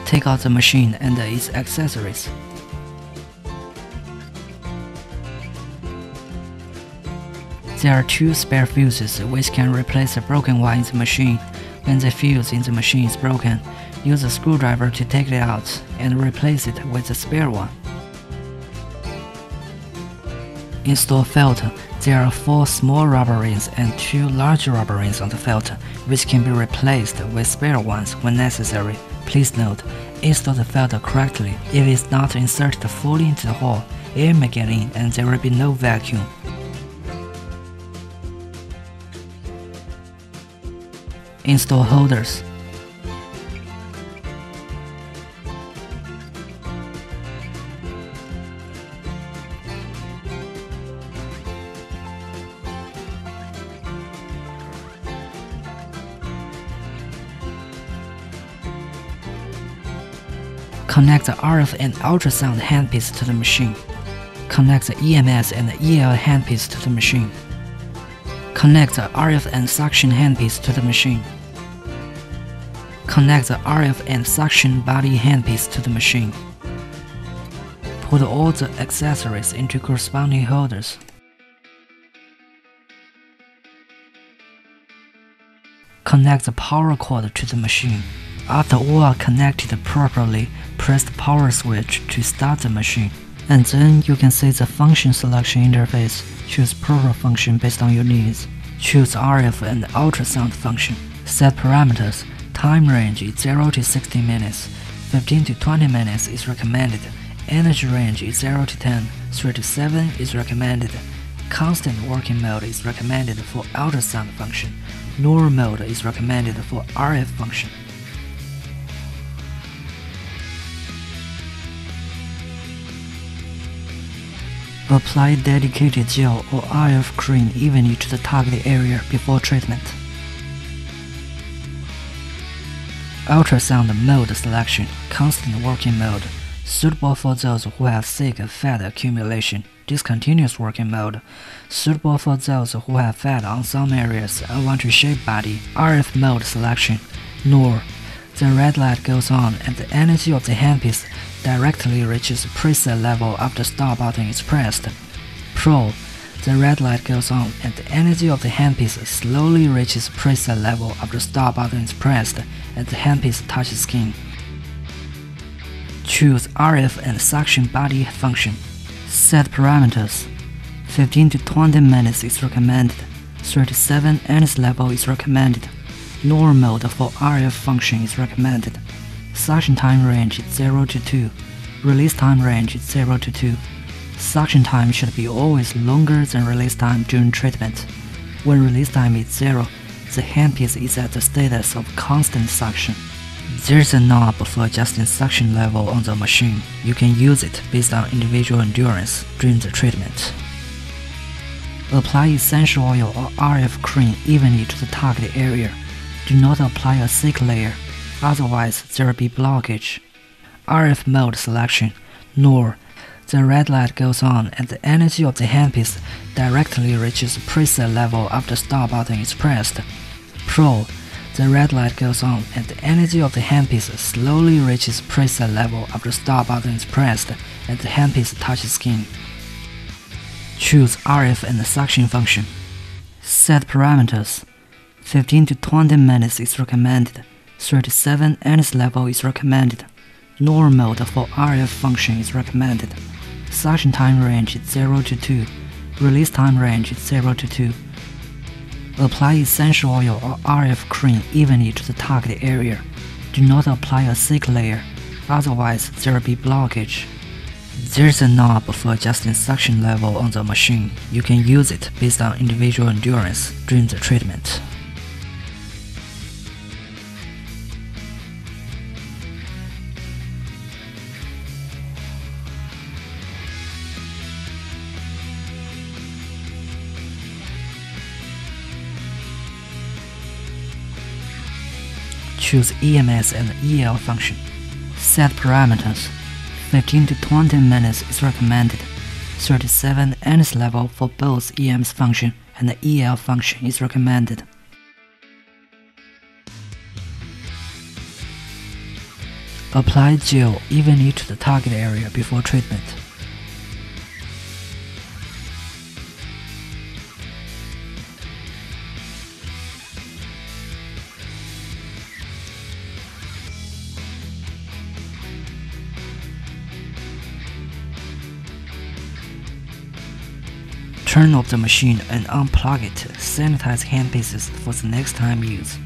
Take out the machine and its accessories. There are 2 spare fuses which can replace the broken one in the machine. When the fuse in the machine is broken, use a screwdriver to take it out and replace it with the spare one. Install filter. There are 4 small rubber rings and 2 large rubber rings on the filter, which can be replaced with spare ones when necessary. Please note, install the filter correctly. If it is not inserted fully into the hole, air may get in and there will be no vacuum. Install holders. Connect the RF and ultrasound handpiece to the machine. Connect the EMS and the EL handpiece to the machine. Connect the RF and suction handpiece to the machine. Connect the RF and suction body handpiece to the machine. Put all the accessories into corresponding holders. Connect the power cord to the machine. After all are connected properly, press the power switch to start the machine. And then you can see the function selection interface. Choose proper function based on your needs. Choose RF and ultrasound function. Set parameters. Time range is 0 to 60 minutes. 15 to 20 minutes is recommended. Energy range is 0 to 10. 3 to 7 is recommended. Constant working mode is recommended for ultrasound function. Normal mode is recommended for RF function. Apply dedicated gel or RF cream evenly to the target area before treatment. Ultrasound mode selection, constant working mode, suitable for those who have thick fat accumulation. Discontinuous working mode, suitable for those who have fat on some areas and want to shape body. RF mode selection, NOR. The red light goes on and the energy of the handpiece directly reaches preset level after start button is pressed. Pro. The red light goes on and the energy of the handpiece slowly reaches preset level after start button is pressed and the handpiece touches skin. Choose RF and suction body function. Set parameters. 15 to 20 minutes is recommended. 37 energy level is recommended. Normal mode for RF function is recommended. Suction time range is 0 to 2. Release time range is 0 to 2. Suction time should be always longer than release time during treatment. When release time is 0, the handpiece is at the status of constant suction. There's a knob for adjusting suction level on the machine. You can use it based on individual endurance during the treatment. Apply essential oil or RF cream evenly to the target area. Do not apply a thick layer, otherwise there will be blockage. RF mode selection, NOR. The red light goes on and the energy of the handpiece directly reaches preset level after start button is pressed. Pro. The red light goes on and the energy of the handpiece slowly reaches preset level after start button is pressed and the handpiece touches skin. Choose RF and suction function. Set parameters. 15 to 20 minutes is recommended. 37 energy level is recommended. Normal mode for RF function is recommended. Suction time range is 0 to 2. Release time range is 0 to 2. Apply essential oil or RF cream evenly to the target area. Do not apply a thick layer, otherwise there will be blockage. There's a knob for adjusting suction level on the machine. You can use it based on individual endurance during the treatment. Choose EMS and EL function. Set parameters. 15 to 20 minutes is recommended. 37 energy level for both EMS function and the EL function is recommended. Apply gel evenly to the target area before treatment. Turn off the machine and unplug it. Sanitize handpieces for the next time use.